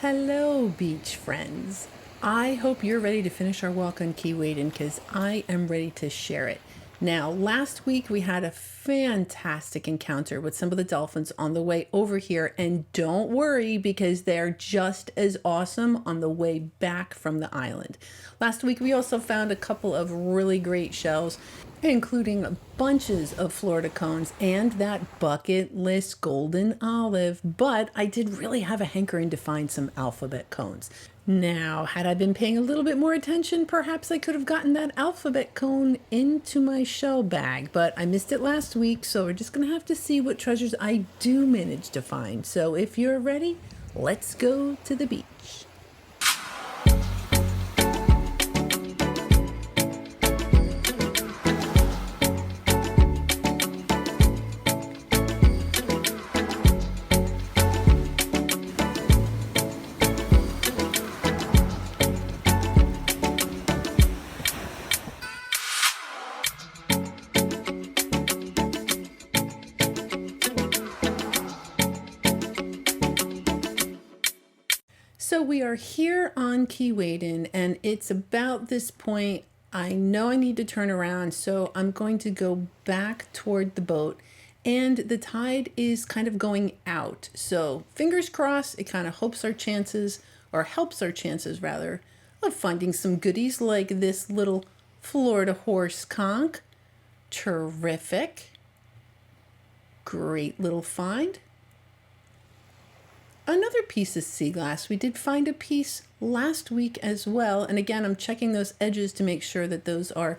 Hello, beach friends. I hope you're ready to finish our walk on Key Wayden because I am ready to share it. Now, last week we had a fantastic encounter with some of the dolphins on the way over here, and don't worry because they're just as awesome on the way back from the island. Last week we also found a couple of really great shells, including bunches of Florida cones and that bucket list golden olive, but I did really have a hankering to find some alphabet cones. Now, had I been paying a little bit more attention, perhaps I could have gotten that alphabet cone into my shell bag, but I missed it last week, so we're just gonna have to see what treasures I do manage to find. So if you're ready, let's go to the beach. So we are here on Key Wayden, and it's about this point. I know I need to turn around, so I'm going to go back toward the boat, and the tide is kind of going out. So fingers crossed, it kind of helps our chances rather, of finding some goodies like this little Florida horse conch. Terrific. Great little find. Another piece of sea glass. We did find a piece last week as well. And again, I'm checking those edges to make sure that those are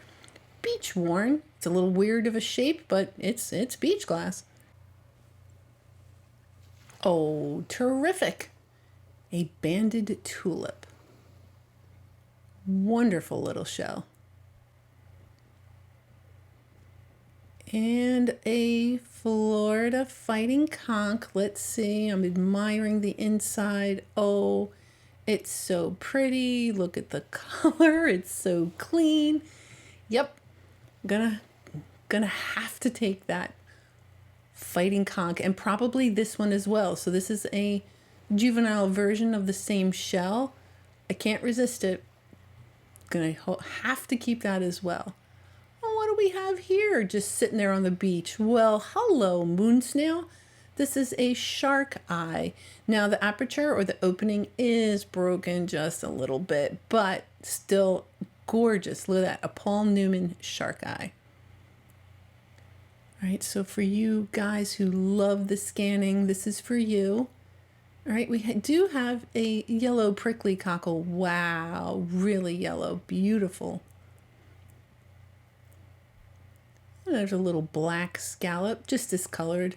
beach worn. It's a little weird of a shape, but it's beach glass. Oh, terrific. A banded tulip. Wonderful little shell. And a Florida fighting conch. Let's see, I'm admiring the inside. Oh, it's so pretty. Look at the color. It's so clean. Yep, gonna have to take that fighting conch, and probably this one as well. So this is a juvenile version of the same shell. I can't resist it. Gonna have to keep that as well. What do we have here just sitting there on the beach? Well, hello, moon snail. This is a shark eye. Now, the aperture or the opening is broken just a little bit, but still gorgeous. Look at that, a Paul Newman shark eye. All right, so for you guys who love the scanning, this is for you. All right, we do have a yellow prickly cockle. Wow, really yellow, beautiful. There's a little black scallop, just discolored.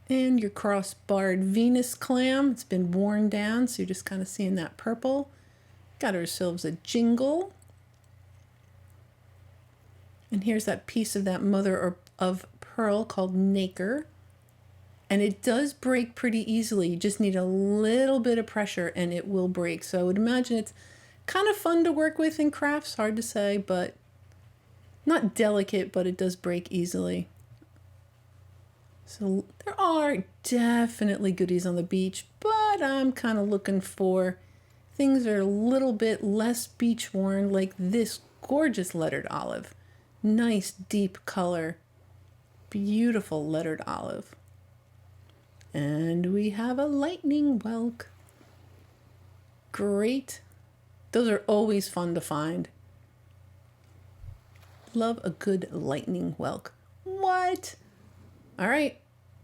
And your cross-barred Venus clam. It's been worn down, so you're just kind of seeing that purple. Got ourselves a jingle. And here's that piece of that mother of pearl called nacre. And it does break pretty easily. You just need a little bit of pressure and it will break. So I would imagine it's kind of fun to work with in crafts. Hard to say, but not delicate, but it does break easily. So there are definitely goodies on the beach, but I'm kind of looking for things that are a little bit less beach worn, like this gorgeous lettered olive. Nice deep color, beautiful lettered olive. And we have a lightning whelk. Great. Those are always fun to find. Love a good lightning whelk. What? All right,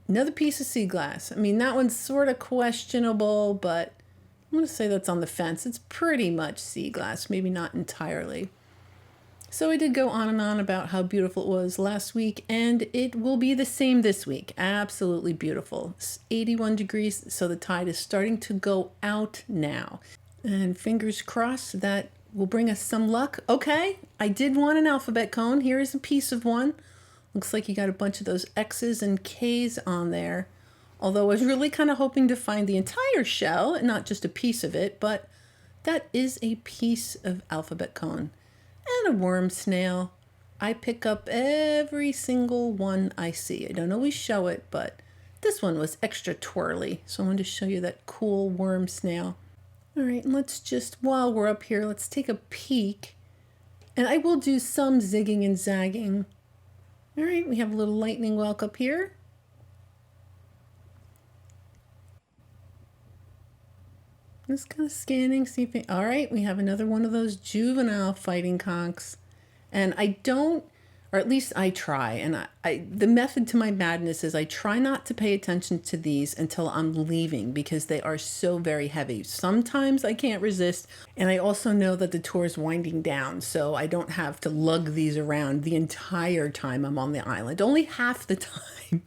another piece of sea glass. I mean, that one's sort of questionable, but I'm going to say that's on the fence. It's pretty much sea glass, maybe not entirely. So I did go on and on about how beautiful it was last week, and it will be the same this week. Absolutely beautiful. It's 81 degrees, so the tide is starting to go out now. And fingers crossed that will bring us some luck. Okay, I did want an alphabet cone. Here is a piece of one. Looks like you got a bunch of those X's and K's on there. Although I was really kind of hoping to find the entire shell and not just a piece of it, but that is a piece of alphabet cone. And a worm snail. I pick up every single one I see. I don't always show it, but This one was extra twirly, so I wanted to show you that cool worm snail. All right, and let's just, while we're up here, let's take a peek. And I will do some zigging and zagging. All right, we have a little lightning whelk up here. Just kind of scanning, see if all right, we have another one of those juvenile fighting conchs. And I don't, or at least I try, and the method to my madness is I try not to pay attention to these until I'm leaving because they are so very heavy. Sometimes I can't resist, and I also know that the tour is winding down, so I don't have to lug these around the entire time I'm on the island, only half the time.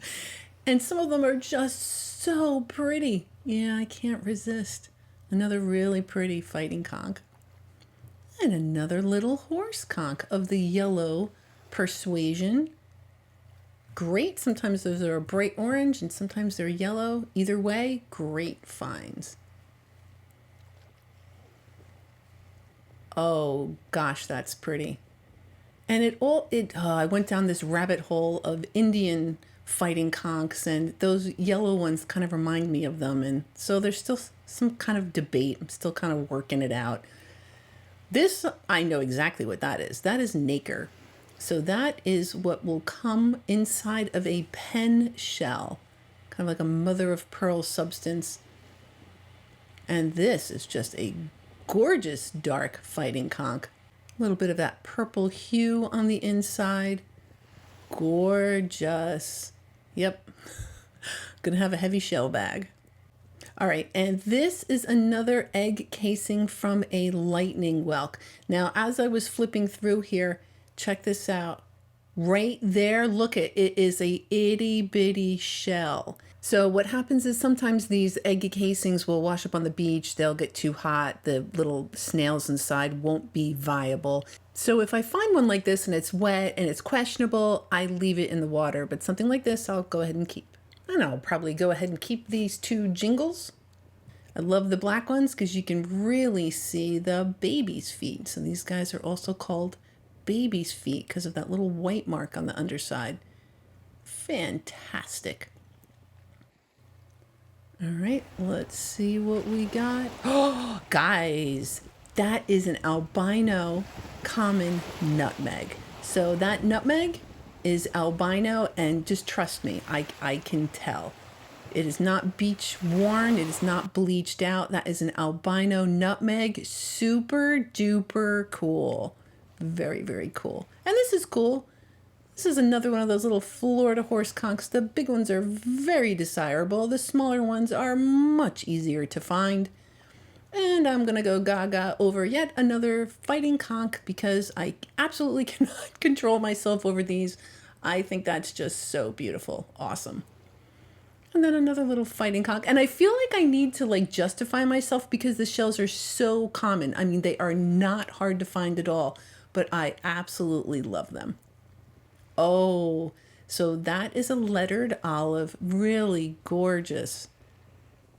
And some of them are just so pretty. Yeah, I can't resist. Another really pretty fighting conch. And another little horse conch of the yellow persuasion. Great. Sometimes those are a bright orange and sometimes they're yellow. Either way, great finds. Oh gosh, that's pretty. And I went down this rabbit hole of Indian fighting conchs, and those yellow ones kind of remind me of them. And so there's still some kind of debate. I'm still kind of working it out. This, I know exactly what that is. That is nacre. So that is what will come inside of a pen shell, kind of like a mother of pearl substance. And this is just a gorgeous dark fighting conch. A little bit of that purple hue on the inside. Gorgeous. Yep. Gonna have a heavy shell bag. All right, and this is another egg casing from a lightning whelk. Now, as I was flipping through here, check this out. Right there, look at it is a itty bitty shell. So what happens is sometimes these egg casings will wash up on the beach, they'll get too hot, the little snails inside won't be viable. So if I find one like this and it's wet and it's questionable, I leave it in the water, but something like this I'll go ahead and keep. And I'll probably go ahead and keep these two jingles. I love the black ones because you can really see the baby's feet. So these guys are also called baby's feet because of that little white mark on the underside. Fantastic. All right, let's see what we got. Oh, guys, that is an albino common nutmeg. So that nutmeg is albino, and just trust me, I can tell. It is not beach worn, it is not bleached out. That is an albino nutmeg. Super duper cool. Very, very cool. And this is cool. This is another one of those little Florida horse conchs. The big ones are very desirable. The smaller ones are much easier to find. And I'm going to go gaga over yet another fighting conch because I absolutely cannot control myself over these. I think that's just so beautiful. Awesome. And then another little fighting conch. And I feel like I need to justify myself because the shells are so common. I mean, they are not hard to find at all, but I absolutely love them. Oh, so that is a lettered olive. Really gorgeous.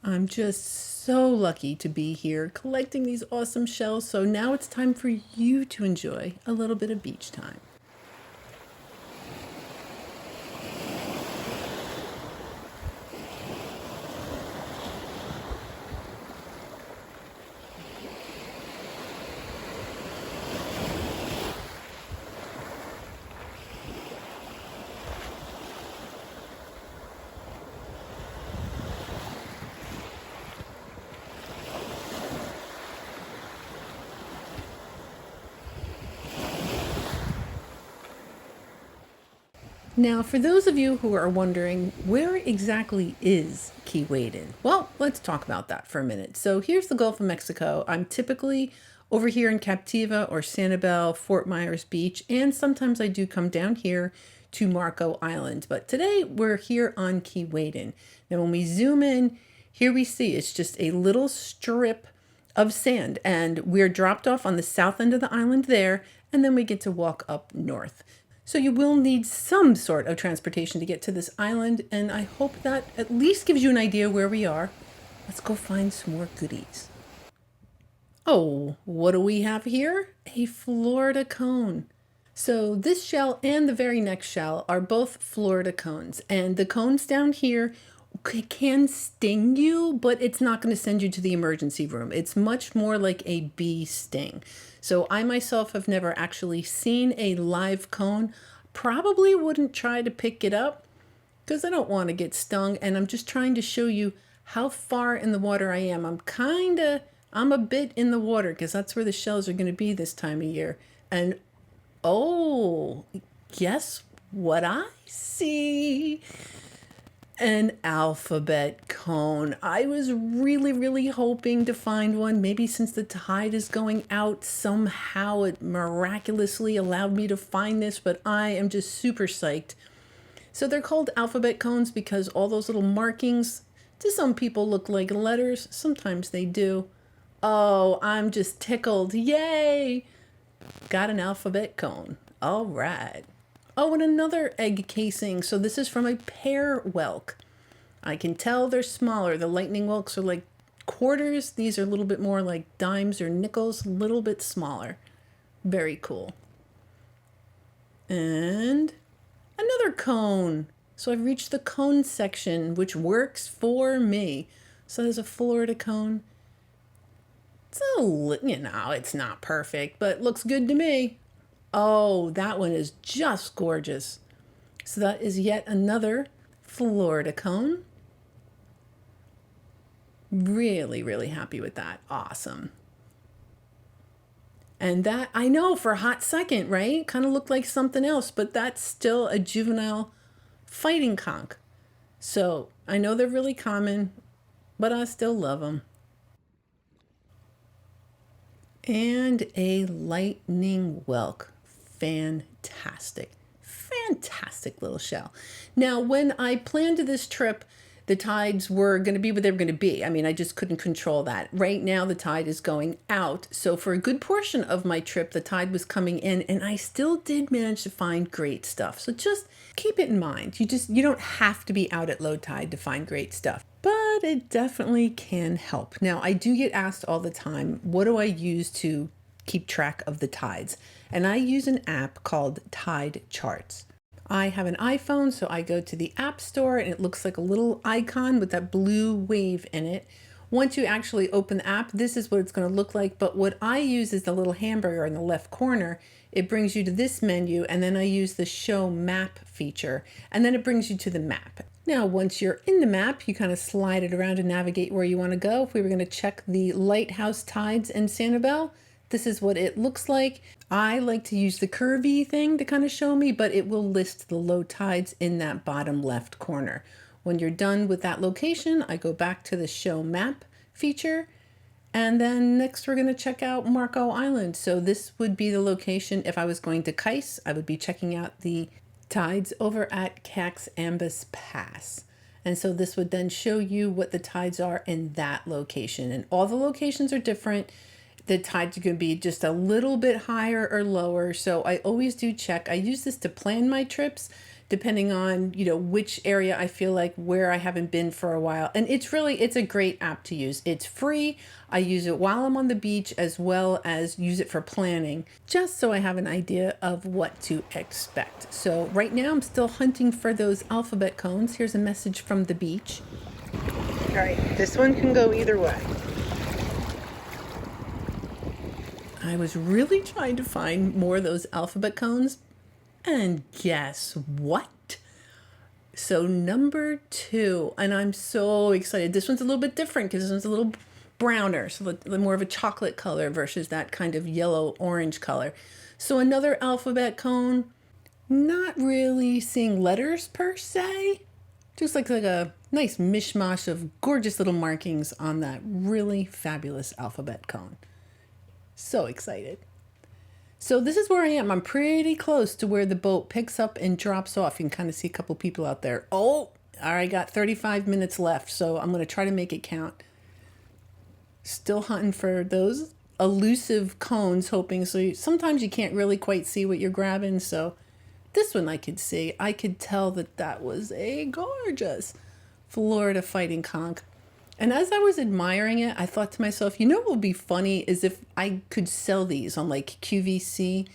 I'm just so lucky to be here collecting these awesome shells. So now it's time for you to enjoy a little bit of beach time. Now, for those of you who are wondering, where exactly is Key Wayden? Well, let's talk about that for a minute. So here's the Gulf of Mexico. I'm typically over here in Captiva or Sanibel, Fort Myers Beach, and sometimes I do come down here to Marco Island. But today we're here on Key Wayden. Now, when we zoom in, here we see it's just a little strip of sand, and we're dropped off on the south end of the island there, and then we get to walk up north. So you will need some sort of transportation to get to this island, and I hope that at least gives you an idea where we are. Let's go find some more goodies. Oh, what do we have here? A Florida cone. So this shell and the very next shell are both Florida cones, and the cones down here it can sting you, but it's not going to send you to the emergency room. It's much more like a bee sting. So I myself have never actually seen a live cone. Probably wouldn't try to pick it up because I don't want to get stung. And I'm just trying to show you how far in the water I am. I'm a bit in the water because that's where the shells are going to be this time of year. And oh, guess what I see? An alphabet cone. I was really hoping to find one. Maybe since the tide is going out, somehow it miraculously allowed me to find this, but I am just super psyched. So they're called alphabet cones because all those little markings, to some people, look like letters. Sometimes they do. Oh, I'm just tickled. Yay! Got an alphabet cone. All right. Oh, and another egg casing. So this is from a pear whelk. I can tell they're smaller. The lightning whelks are like quarters. These are a little bit more like dimes or nickels, a little bit smaller. Very cool. And another cone. So I've reached the cone section, which works for me. So there's a Florida cone. It's not perfect, but looks good to me. Oh, that one is just gorgeous. So that is yet another Florida cone. Really happy with that. Awesome. And that, I know, for a hot second, right? Kind of looked like something else, but that's still a juvenile fighting conch. So I know they're really common, but I still love them. And a lightning whelk. Fantastic little shell. Now, when I planned this trip, the tides were going to be what they were going to be. I mean, I just couldn't control that. Right now, the tide is going out. So for a good portion of my trip, the tide was coming in, and I still did manage to find great stuff. So just keep it in mind. You don't have to be out at low tide to find great stuff, but it definitely can help. Now, I do get asked all the time, what do I use to keep track of the tides? And I use an app called Tide Charts. I have an iPhone, so I go to the App Store and it looks like a little icon with that blue wave in it. Once you actually open the app, this is what it's going to look like. But what I use is the little hamburger in the left corner. It brings you to this menu, and then I use the Show Map feature, and then it brings you to the map. Now, once you're in the map, you kind of slide it around to navigate where you want to go. If we were going to check the lighthouse tides in Sanibel, this is what it looks like. I like to use the curvy thing to kind of show me, but it will list the low tides in that bottom left corner. When you're done with that location, I go back to the Show Map feature. And then next we're going to check out Marco Island. So this would be the location. If I was going to Kais, I would be checking out the tides over at Cax Ambas Pass. And so this would then show you what the tides are in that location. And all the locations are different. The tides are going to be just a little bit higher or lower. So I always do check. I use this to plan my trips depending on, which area I feel like where I haven't been for a while. And it's a great app to use. It's free. I use it while I'm on the beach as well as use it for planning, just so I have an idea of what to expect. So right now I'm still hunting for those alphabet cones. Here's a message from the beach. All right, this one can go either way. I was really trying to find more of those alphabet cones, and guess what? So number 2, and I'm so excited. This one's a little bit different because this one's a little browner, so a little more of a chocolate color versus that kind of yellow-orange color. So another alphabet cone, not really seeing letters per se, just like a nice mishmash of gorgeous little markings on that really fabulous alphabet cone. So excited. So this is where I am. I'm pretty close to where the boat picks up and drops off. You can kind of see a couple people out there. Oh, all right, got 35 minutes left, so I'm going to try to make it count. Still hunting for those elusive cones, hoping. So sometimes you can't really quite see what you're grabbing. So this one I could see. I could tell that was a gorgeous Florida fighting conch. And as I was admiring it, I thought to myself, what would be funny is if I could sell these on like QVC.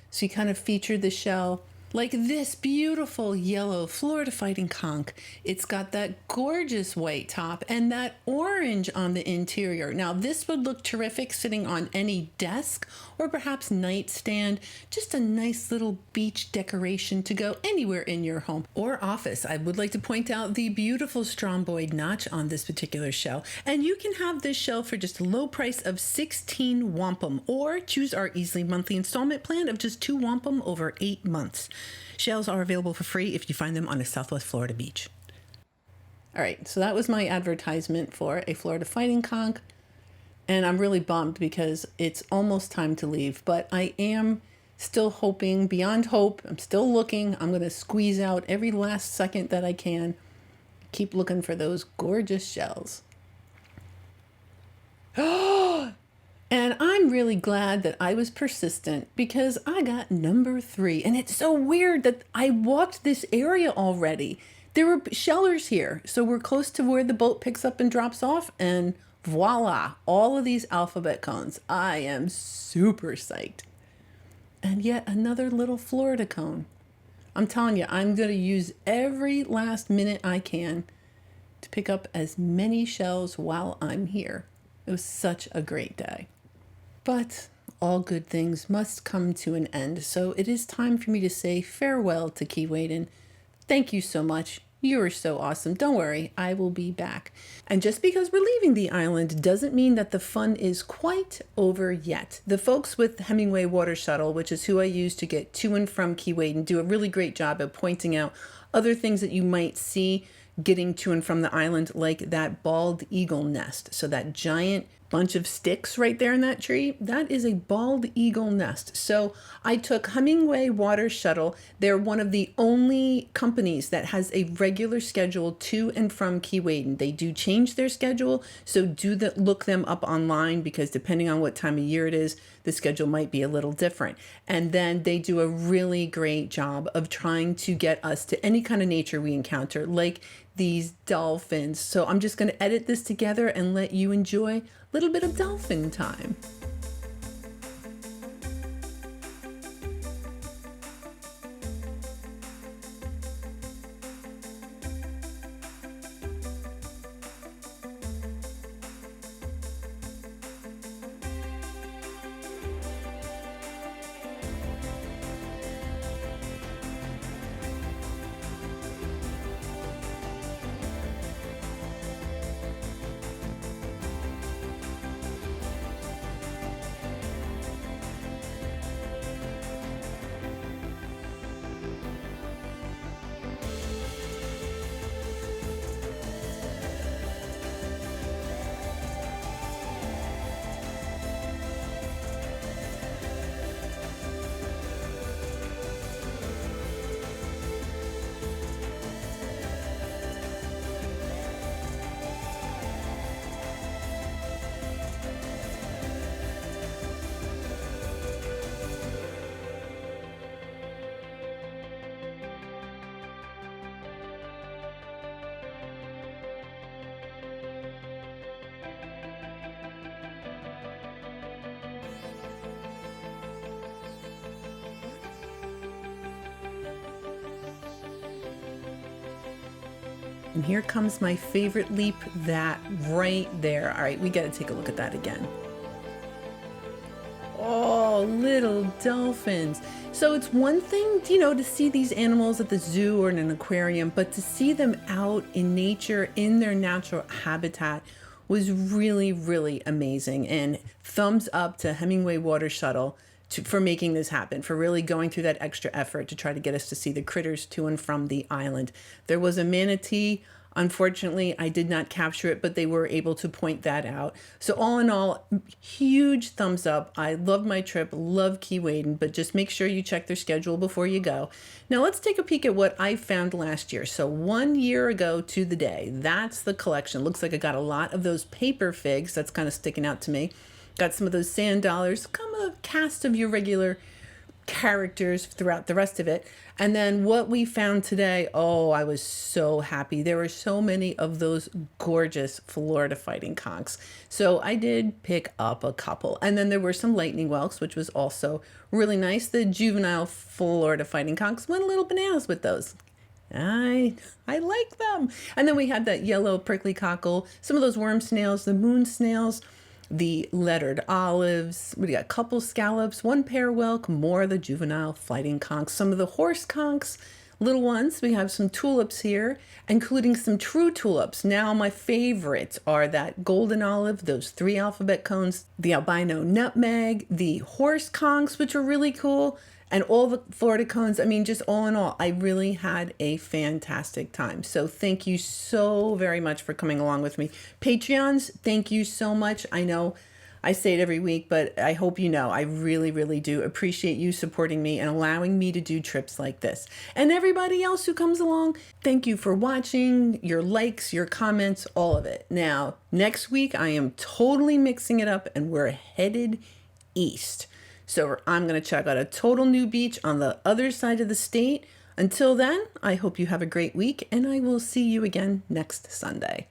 So you kind of featured the shell. Like this beautiful yellow Florida Fighting conch. It's got that gorgeous white top and that orange on the interior. Now, this would look terrific sitting on any desk or perhaps nightstand. Just a nice little beach decoration to go anywhere in your home or office. I would like to point out the beautiful stromboid notch on this particular shell. And you can have this shell for just a low price of 16 wampum, or choose our easily monthly installment plan of just 2 wampum over 8 months. Shells are available for free if you find them on a Southwest Florida beach. All right, so that was my advertisement for a Florida Fighting conch. And I'm really bummed because it's almost time to leave, but I am still hoping beyond hope. I'm still looking. I'm going to squeeze out every last second that I can. Keep looking for those gorgeous shells. Oh! And I'm really glad that I was persistent because I got number 3. And it's so weird that I walked this area already. There were shellers here. So we're close to where the boat picks up and drops off. And voila, all of these alphabet cones. I am super psyched. And yet another little Florida cone. I'm telling you, I'm going to use every last minute I can to pick up as many shells while I'm here. It was such a great day. But all good things must come to an end, so it is time for me to say farewell to Key Wayden. Thank you so much. You are so awesome. Don't worry, I will be back. And just because we're leaving the island doesn't mean that the fun is quite over yet. The folks with Hemingway Water Shuttle, which is who I use to get to and from Key Wayden, do a really great job of pointing out other things that you might see getting to and from the island, like that bald eagle nest. So that giant bunch of sticks right there in that tree, that is a bald eagle nest. So I took Hemingway Water Shuttle. They're one of the only companies that has a regular schedule to and from Key Wayden. They do change their schedule, so look them up online, because depending on what time of year it is, the schedule might be a little different. And then they do a really great job of trying to get us to any kind of nature we encounter, like these dolphins. So I'm just going to edit this together and let you enjoy a little bit of dolphin time. And here comes my favorite leap, that right there. All right, we got to take a look at that again. Oh, little dolphins. So it's one thing, to see these animals at the zoo or in an aquarium, but to see them out in nature in their natural habitat was really, really amazing. And thumbs up to Hemingway Water Shuttle for making this happen, for really going through that extra effort to try to get us to see the critters to and from the island. There was a manatee. Unfortunately, I did not capture it, but they were able to point that out. So all in all, huge thumbs up. I love my trip, love Key Wayden, but just make sure you check their schedule before you go. Now let's take a peek at what I found last year. So 1 year ago to the day, that's the collection. Looks like I got a lot of those paper figs. That's kind of sticking out to me. Got some of those sand dollars, kind of a cast of your regular characters throughout the rest of it. And then what we found today, oh, I was so happy. There were so many of those gorgeous Florida fighting conchs. So I did pick up a couple. And then there were some lightning whelks, which was also really nice. The juvenile Florida fighting conchs went a little bananas with those. I like them. And then we had that yellow prickly cockle, some of those worm snails, the moon snails, the lettered olives. We got a couple scallops, one pear whelk, more of the juvenile fighting conchs, some of the horse conchs, little ones. We have some tulips here, including some true tulips. Now my favorites are that golden olive, those 3 alphabet cones, the albino nutmeg, the horse conchs, which are really cool, and all the Florida cones. I mean, just all in all, I really had a fantastic time. So thank you so very much for coming along with me. Patreons, thank you so much. I know I say it every week, but I hope you know I really, really do appreciate you supporting me and allowing me to do trips like this. And everybody else who comes along, thank you for watching, your likes, your comments, all of it. Now, next week, I am totally mixing it up and we're headed east. So I'm going to check out a total new beach on the other side of the state. Until then, I hope you have a great week and I will see you again next Sunday.